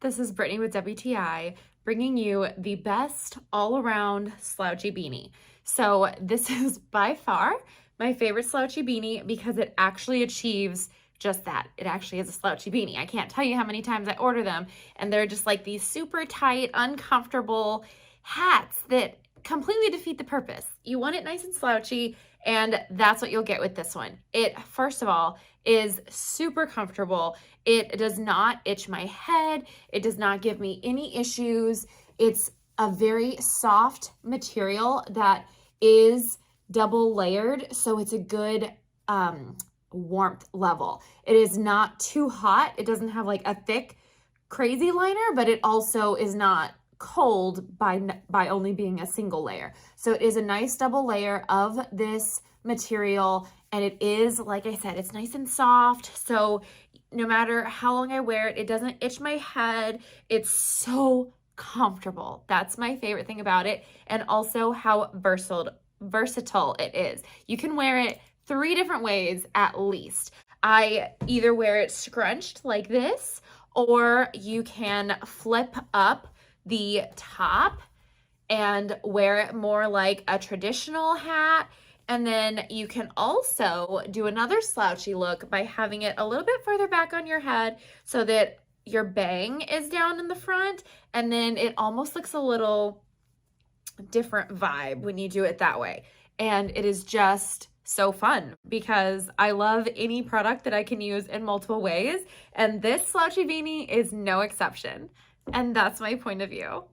This is Brittany with WTI, bringing you the best all-around slouchy beanie. So this is by far my favorite slouchy beanie because it actually achieves just that. It actually is a slouchy beanie. I can't tell you how many times I order them, and they're just like these super tight, uncomfortable hats that completely defeat the purpose. You want it nice and slouchy, and that's what you'll get with this one. It, first of all, is super comfortable. It does not itch my head. It does not give me any issues. It's a very soft material that is double layered, so it's a good warmth level. It is not too hot. It doesn't have like a thick, crazy liner, but it also is not cold by only being a single layer. So it is a nice double layer of this material, and it is, like I said, it's nice and soft. So no matter how long I wear it, it doesn't itch my head. It's so comfortable. That's my favorite thing about it. And also how versatile it is. You can wear it 3 different ways at least. I either wear it scrunched like this, or you can flip up the top and wear it more like a traditional hat. And then you can also do another slouchy look by having it a little bit further back on your head so that your bang is down in the front, and then it almost looks a little different vibe when you do it that way. And it is just so fun because I love any product that I can use in multiple ways, and this slouchy beanie is no exception. And that's my point of view.